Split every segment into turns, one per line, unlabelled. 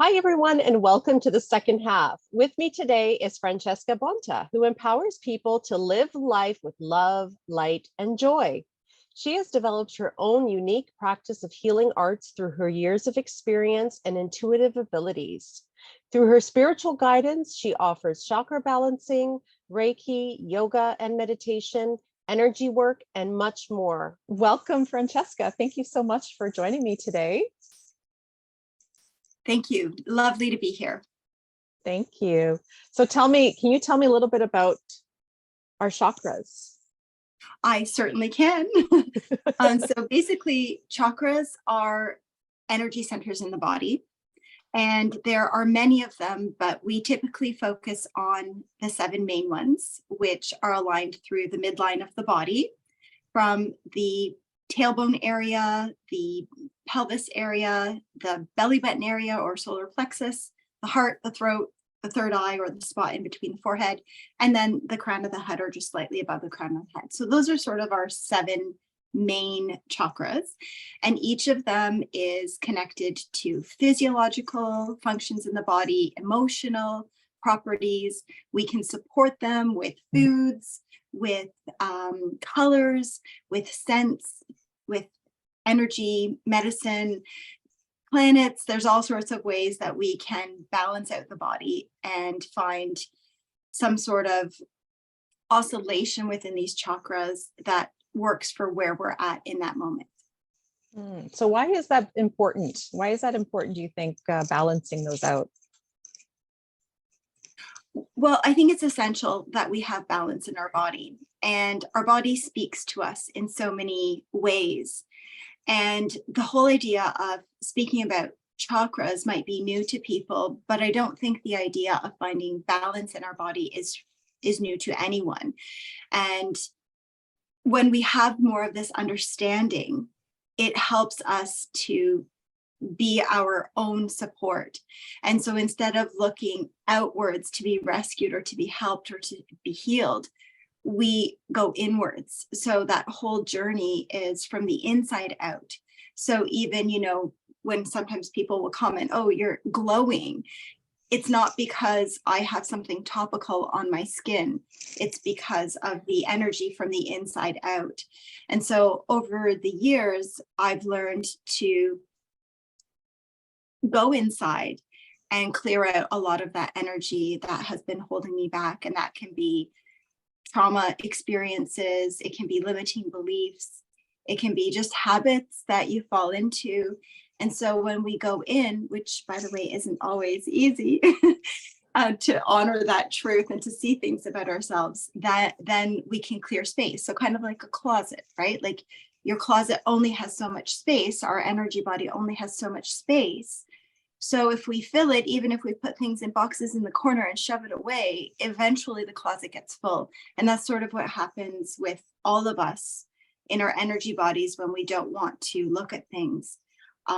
Hi, everyone, and welcome to the second half. With me today is Francesca Bonta, who empowers people to live life with love, light, and joy. She has developed her own unique practice of healing arts through her years of experience and intuitive abilities. Through her spiritual guidance, she offers chakra balancing, Reiki, yoga and meditation, energy work, and much more. Welcome, Francesca. Thank you so much for joining me today.
Thank you. Lovely to be here.
Thank you. So can you tell me a little bit about our chakras?
I certainly can. So basically, chakras are energy centers in the body, and there are many of them, but we typically focus on the 7 main ones, which are aligned through the midline of the body, from the tailbone area, the pelvis area, the belly button area or solar plexus, the heart, the throat, the third eye or the spot in between the forehead, and then the crown of the head or just slightly above the crown of the head. So those are sort of our 7 main chakras, and each of them is connected to physiological functions in the body, emotional properties. We can support them with foods, with colors, with scents, with energy, medicine, planets. There's all sorts of ways that we can balance out the body and find some sort of oscillation within these chakras that works for where we're at in that moment.
So why is that important? Why is that important, do you think, balancing those out?
Well, I think it's essential that we have balance in our body, and our body speaks to us in so many ways. And the whole idea of speaking about chakras might be new to people, but I don't think the idea of finding balance in our body is new to anyone. And when we have more of this understanding, it helps us to be our own support. And so instead of looking outwards to be rescued or to be helped or to be healed, we go inwards. So that whole journey is from the inside out. So even, when sometimes people will comment, oh, you're glowing, it's not because I have something topical on my skin. It's because of the energy from the inside out. And so over the years, I've learned to go inside and clear out a lot of that energy that has been holding me back. And that can be trauma experiences, it can be limiting beliefs, it can be just habits that you fall into. And so when we go in, which by the way isn't always easy, to honor that truth and to see things about ourselves, that then we can clear space. So kind of like a closet, right? Like your closet only has so much space, our energy body only has so much space. So if we fill it, even if we put things in boxes in the corner and shove it away, eventually the closet gets full. And that's sort of what happens with all of us in our energy bodies when we don't want to look at things.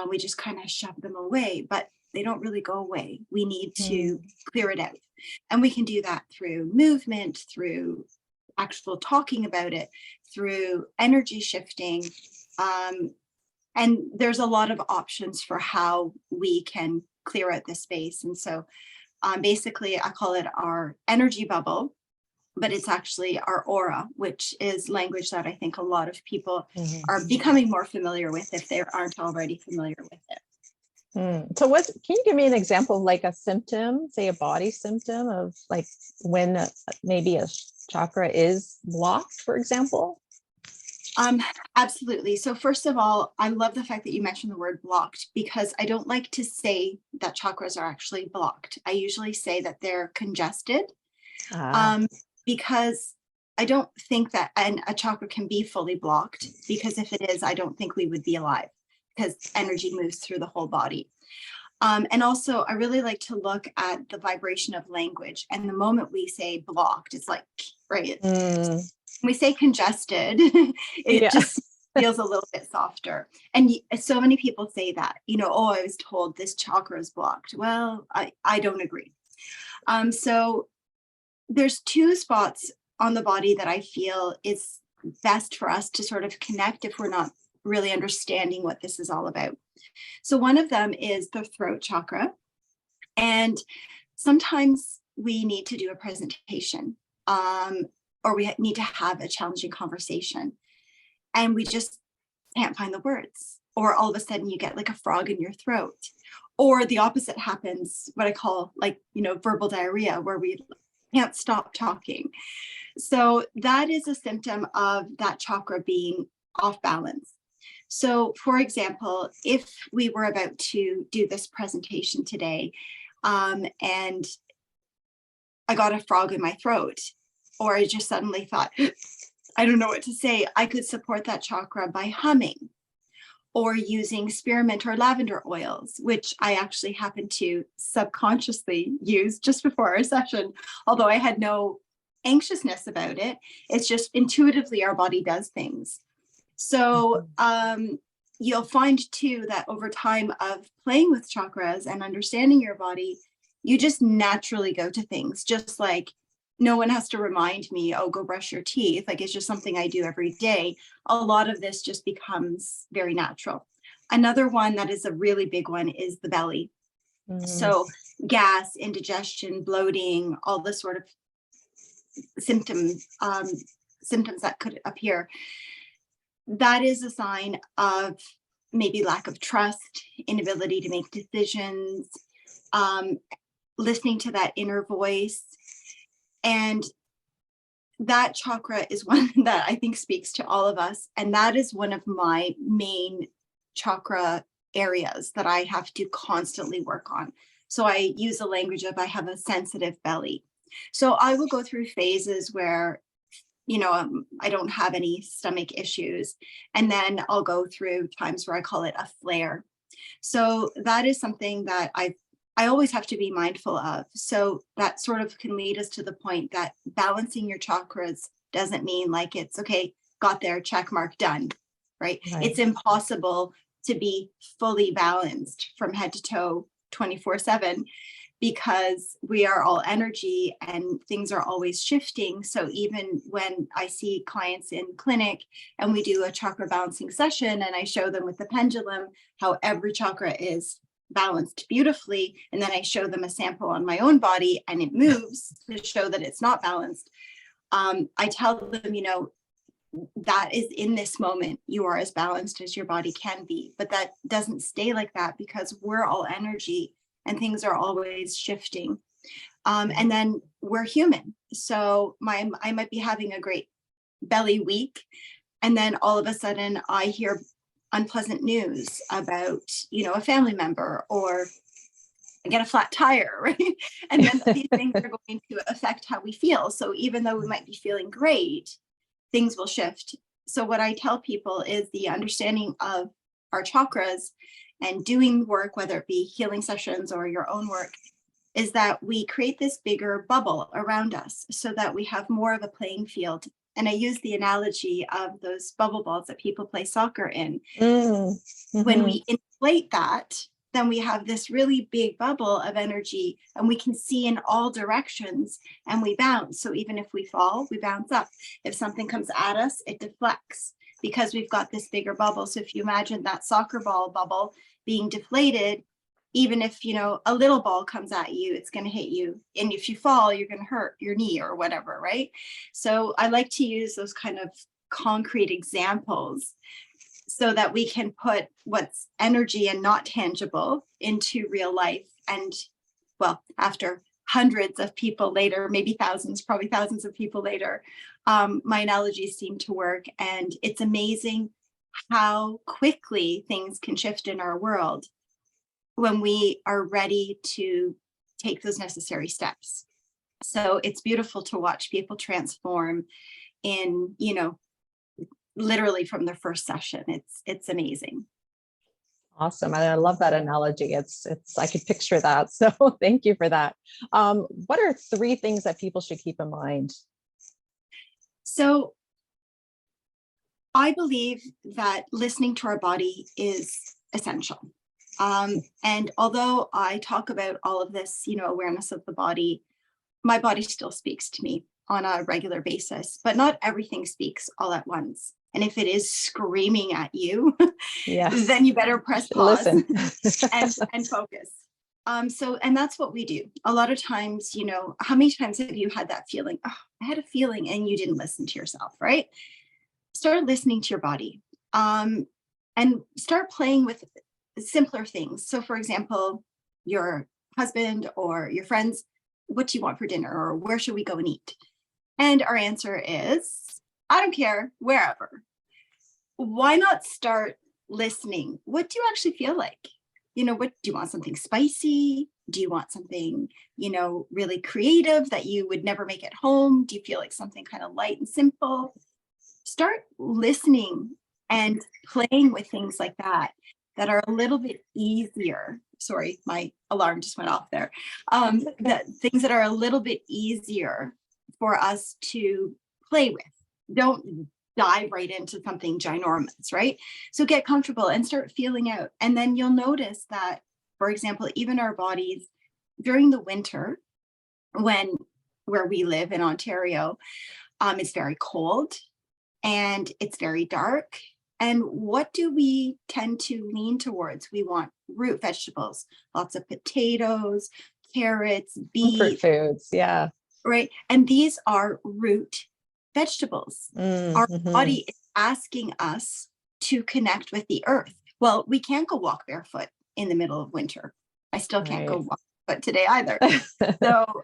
We just kind of shove them away, but they don't really go away. We need to clear it out. And we can do that through movement, through actual talking about it, through energy shifting. And there's a lot of options for how we can clear out this space. And so basically, I call it our energy bubble, but it's actually our aura, which is language that I think a lot of people are becoming more familiar with if they aren't already familiar with it.
So can you give me an example of like a symptom, say a body symptom of like when maybe a chakra is blocked, for example?
Absolutely. So first of all, I love the fact that you mentioned the word blocked, because I don't like to say that chakras are actually blocked. I usually say that they're congested, because I don't think that a chakra can be fully blocked, because if it is, I don't think we would be alive, because energy moves through the whole body. And also, I really like to look at the vibration of language. And the moment we say blocked, it's like, right, when we say congested, it just feels a little bit softer. And so many people say that, oh, I was told this chakra is blocked. Well, I don't agree. So there's 2 spots on the body that I feel is best for us to sort of connect if we're not really understanding what this is all about. So one of them is the throat chakra. And sometimes we need to do a presentation, or we need to have a challenging conversation, and we just can't find the words. Or all of a sudden you get like a frog in your throat. Or the opposite happens, what I call verbal diarrhea, where we can't stop talking. So that is a symptom of that chakra being off balance. So for example, if we were about to do this presentation today, and I got a frog in my throat, or I just suddenly thought, I don't know what to say, I could support that chakra by humming, or using spearmint or lavender oils, which I actually happened to subconsciously use just before our session, although I had no anxiousness about it. It's just intuitively our body does things. So you'll find too that over time of playing with chakras and understanding your body, you just naturally go to things, just like no one has to remind me, oh, go brush your teeth. Like, it's just something I do every day. A lot of this just becomes very natural. Another one that is a really big one is the belly. So gas, indigestion, bloating, all the sort of symptoms that could appear. That is a sign of maybe lack of trust, inability to make decisions, listening to that inner voice. And that chakra is one that I think speaks to all of us. And that is one of my main chakra areas that I have to constantly work on. So I use the language of I have a sensitive belly. So I will go through phases where, I don't have any stomach issues. And then I'll go through times where I call it a flare. So that is something that I always have to be mindful of. So that sort of can lead us to the point that balancing your chakras doesn't mean like it's okay, got there, check mark, done, right? It's impossible to be fully balanced from head to toe 24/7, because we are all energy and things are always shifting. So even when I see clients in clinic and we do a chakra balancing session and I show them with the pendulum how every chakra is balanced beautifully, and then I show them a sample on my own body and it moves to show that it's not balanced, I tell them, that is in this moment, you are as balanced as your body can be, but that doesn't stay like that because we're all energy and things are always shifting. And then we're human. So I might be having a great belly week, and then all of a sudden I hear unpleasant news about, a family member, or I get a flat tire, right? And then these things are going to affect how we feel. So even though we might be feeling great, things will shift. So what I tell people is the understanding of our chakras and doing work, whether it be healing sessions or your own work, is that we create this bigger bubble around us so that we have more of a playing field. And I use the analogy of those bubble balls that people play soccer in. When we inflate that, then we have this really big bubble of energy and we can see in all directions and we bounce. So even if we fall, we bounce up. If something comes at us, it deflects because we've got this bigger bubble. So if you imagine that soccer ball bubble being deflated, even if, a little ball comes at you, it's going to hit you. And if you fall, you're going to hurt your knee or whatever, right? So I like to use those kind of concrete examples so that we can put what's energy and not tangible into real life. And well, after hundreds of people later, maybe thousands, probably thousands of people later, my analogies seem to work. And it's amazing how quickly things can shift in our world when we are ready to take those necessary steps. So it's beautiful to watch people transform in, literally from their first session. It's amazing.
Awesome. And I love that analogy. It's I could picture that. So thank you for that. What are 3 things that people should keep in mind?
So I believe that listening to our body is essential. And although I talk about all of this, awareness of the body, my body still speaks to me on a regular basis, but not everything speaks all at once. And if it is screaming at you, then you better press pause
Listen.
and focus. And that's what we do. A lot of times, how many times have you had that feeling? Oh, I had a feeling and you didn't listen to yourself, right? Start listening to your body, and start playing with simpler things. So for example, your husband or your friends, what do you want for dinner? Or where should we go and eat? And our answer is, I don't care, wherever. Why not start listening? What do you actually feel like? What do you want? Something spicy? Do you want something, really creative that you would never make at home? Do you feel like something kind of light and simple? Start listening and playing with things like that are a little bit easier. Sorry, my alarm just went off there. That things that are a little bit easier for us to play with. Don't dive right into something ginormous, right? So get comfortable and start feeling out. And then you'll notice that, for example, even our bodies during the winter, where we live in Ontario, it's very cold and it's very dark. And what do we tend to lean towards? We want root vegetables, lots of potatoes, carrots,
Comfort
beets,
foods. Yeah.
right? And these are root vegetables. Our body is asking us to connect with the earth. Well, we can't go walk barefoot in the middle of winter. I still can't go walk barefoot today either. So,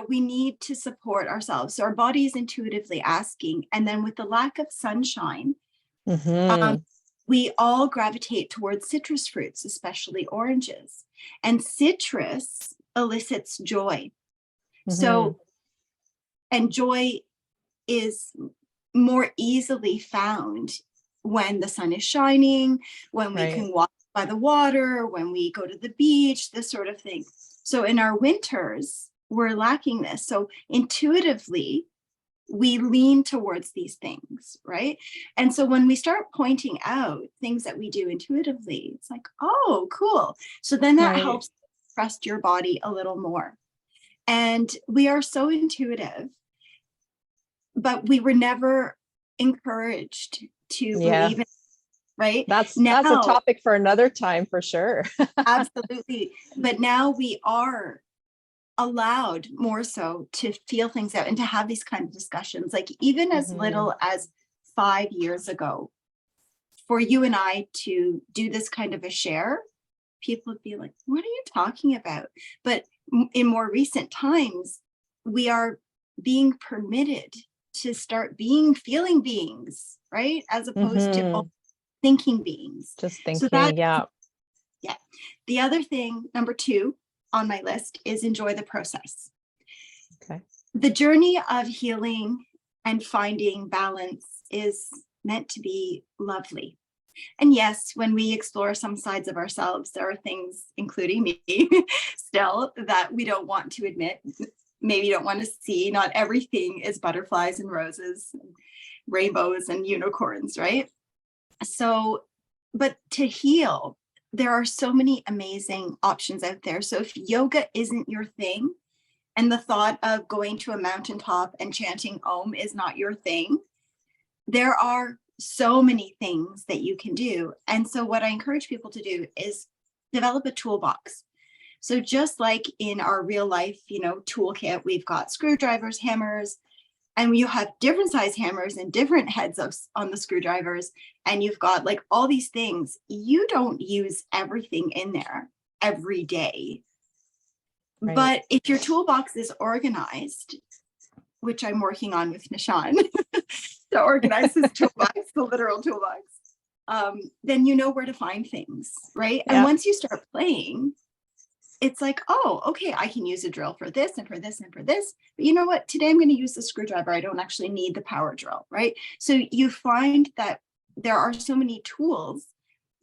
we need to support ourselves. So our body is intuitively asking. And then with the lack of sunshine, we all gravitate towards citrus fruits, especially oranges. And citrus elicits joy. So, and joy is more easily found when the sun is shining, when we can walk by the water, when we go to the beach, this sort of thing. So in our winters, we're lacking this. So intuitively, we lean towards these things, right? And so when we start pointing out things that we do intuitively, it's like, oh, cool. So then that helps trust your body a little more. And we are so intuitive, but we were never encouraged to believe in it, right?
That's a topic for another time for sure.
Absolutely. But now we are allowed more so to feel things out and to have these kind of discussions, like even as little as 5 years ago, for you and I to do this kind of a share, people would be like, what are you talking about? But in more recent times, we are being permitted to start being feeling beings, right? As opposed to thinking beings.
Just thinking,
so that, yeah. The other thing, number 2 on my list, is enjoy the process.
Okay.
The journey of healing and finding balance is meant to be lovely. And yes, when we explore some sides of ourselves, there are things, including me, still that we don't want to admit, maybe don't want to see. Not everything is butterflies and roses, and rainbows and unicorns, right? So, but to heal, there are so many amazing options out there. So if yoga isn't your thing, and the thought of going to a mountaintop and chanting Om is not your thing, there are so many things that you can do. And so what I encourage people to do is develop a toolbox. So just like in our real life, toolkit, we've got screwdrivers, hammers, and you have different size hammers and different heads on the screwdrivers. And you've got like all these things. You don't use everything in there every day. Right. But if your toolbox is organized, which I'm working on with Nishan, to organize this toolbox, the literal toolbox, then you know where to find things, right? Yeah. And once you start playing, it's like, oh, okay, I can use a drill for this and for this and for this. But you know what? Today I'm going to use the screwdriver. I don't actually need the power drill, right? So you find that there are so many tools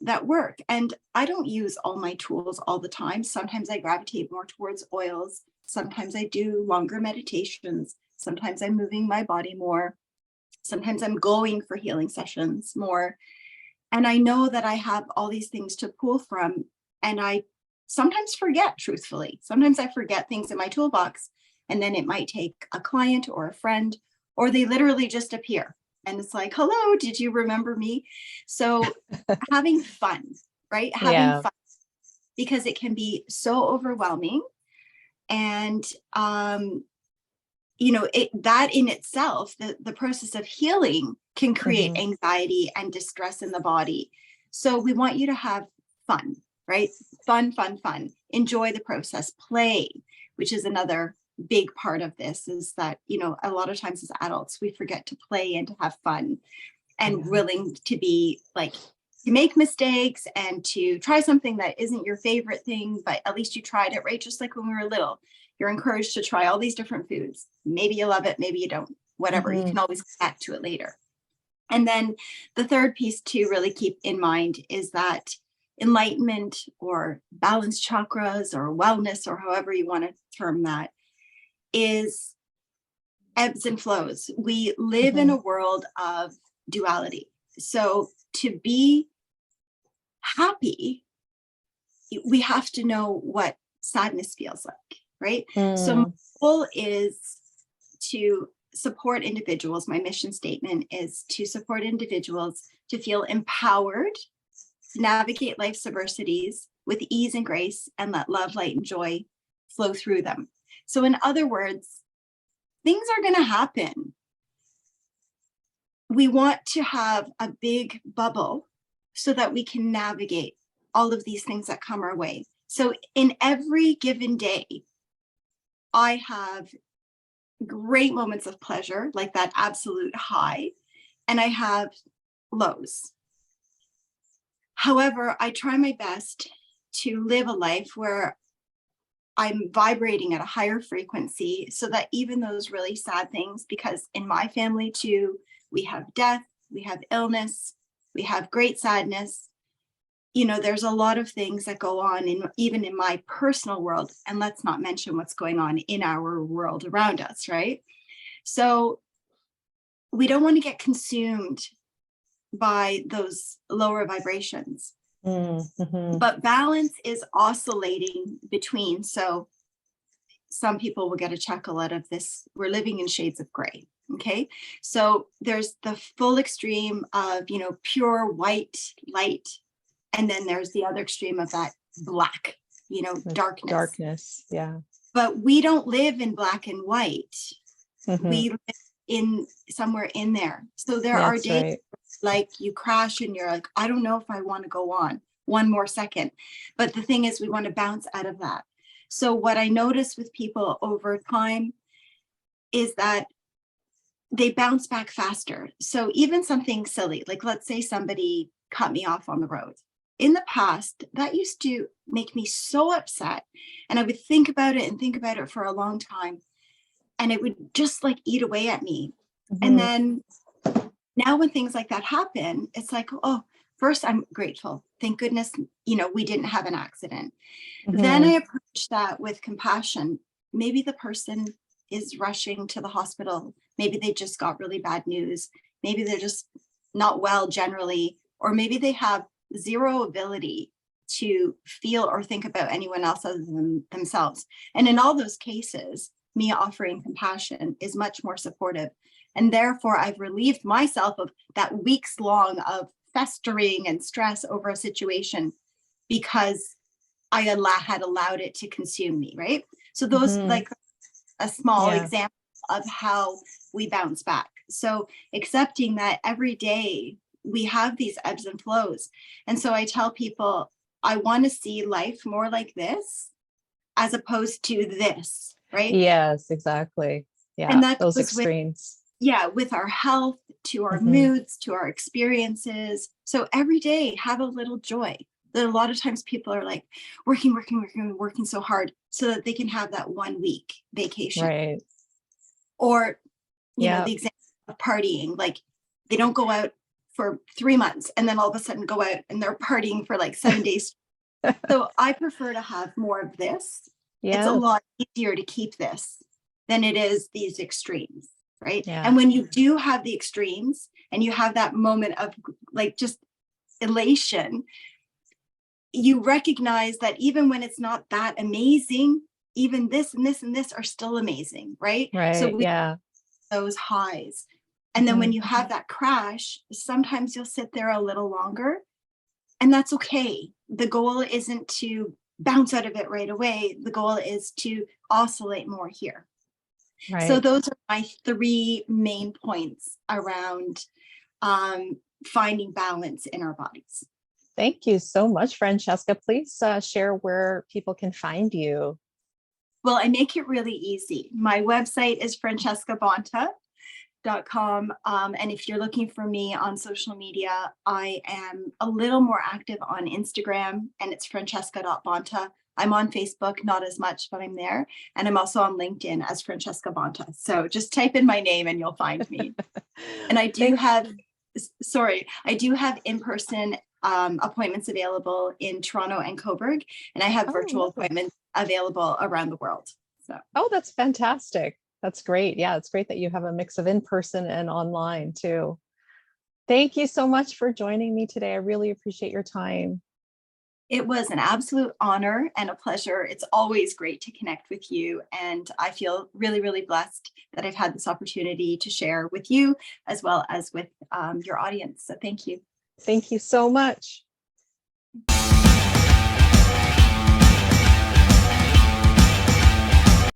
that work. And I don't use all my tools all the time. Sometimes I gravitate more towards oils. Sometimes I do longer meditations. Sometimes I'm moving my body more. Sometimes I'm going for healing sessions more. And I know that I have all these things to pull from. And I sometimes forget, truthfully. Sometimes I forget things in my toolbox. And then it might take a client or a friend, or they literally just appear. And it's like, hello, did you remember me? So having fun, right? Having fun. because it can be so overwhelming. And, that in itself, the process of healing can create anxiety and distress in the body. So we want you to have fun, right? Fun. Enjoy the process, play, which is another big part of this, is that, a lot of times as adults, we forget to play and to have fun and willing to be like, to make mistakes and to try something that isn't your favorite thing, but at least you tried it, right? Just like when we were little, you're encouraged to try all these different foods. Maybe you love it, maybe you don't, whatever. You can always come back to it later. And then the third piece to really keep in mind is that enlightenment or balanced chakras or wellness, or however you want to term that, is ebbs and flows. We live in a world of duality. So to be happy, we have to know what sadness feels like, right? So my goal is to support individuals. My mission statement is to support individuals to feel empowered to navigate life's adversities with ease and grace, and let love, light, and joy flow through them. So in other words, things are going to happen. We want to have a big bubble so that we can navigate all of these things that come our way. So in every given day, I have great moments of pleasure, like that absolute high, and I have lows. However, I try my best to live a life where I'm vibrating at a higher frequency, so that even those really sad things, because in my family too, we have death, we have illness, we have great sadness. There's a lot of things that go on even in my personal world, and let's not mention what's going on in our world around us, right? So we don't want to get consumed by those lower vibrations. But balance is oscillating between. So some people will get a chuckle out of this. We're living in shades of gray. Okay. So there's the full extreme of, pure white light. And then there's the other extreme of that black, darkness.
Darkness. Yeah.
But we don't live in black and white. We live in somewhere in there. So there are days like you crash and you're like, I don't know if I want to go on one more second. But the thing is, we want to bounce out of that. So what I notice with people over time is that they bounce back faster. So even something silly, like let's say somebody cut me off on the road. In the past, that used to make me so upset. And I would think about it for a long time. And it would just like eat away at me. And then now when things like that happen, it's like, oh, first I'm grateful. Thank goodness, we didn't have an accident. Then I approach that with compassion. Maybe the person is rushing to the hospital. Maybe they just got really bad news. Maybe they're just not well generally, or maybe they have zero ability to feel or think about anyone else other than themselves. And in all those cases, me offering compassion is much more supportive. And therefore, I've relieved myself of that weeks long of festering and stress over a situation because I had allowed it to consume me, right? So those like a small example of how we bounce back. So accepting that every day we have these ebbs and flows. And so I tell people, I want to see life more like this as opposed to this, right?
Yes, exactly. Yeah,
and that
those
goes
extremes.
with our health, to our moods, to our experiences. So every day have a little joy. That a lot of times people are like working so hard so that they can have that 1 week vacation.
Right.
Or, the example of partying, like they don't go out for 3 months and then all of a sudden go out and they're partying for like 7 days. So I prefer to have more of this. It's a lot easier to keep this than it is these extremes, right?
Yeah.
And when you do have the extremes and you have that moment of like just elation, you recognize that even when it's not that amazing, even this and this and this are still amazing, right?
Right.
So we
have
those highs. And then when you have that crash, sometimes you'll sit there a little longer, and that's okay. The goal isn't to bounce out of it right away. The goal is to oscillate more here.
Right.
So those are my 3 main points around finding balance in our bodies.
Thank you so much, Francesca. Please share where people can find you.
Well, I make it really easy. My website is francescabonta.com. And if you're looking for me on social media, I am a little more active on Instagram, and it's francesca.bonta. I'm on Facebook, not as much, but I'm there. And I'm also on LinkedIn as Francesca Bonta. So just type in my name and you'll find me. And I do have in-person appointments available in Toronto and Coburg, and I have virtual appointments available around the world. So.
Oh, that's fantastic. That's great. Yeah, it's great that you have a mix of in-person and online too. Thank you so much for joining me today. I really appreciate your time.
It was an absolute honor and a pleasure. It's always great to connect with you. And I feel really, really blessed that I've had this opportunity to share with you as well as with your audience. So thank you.
Thank you so much.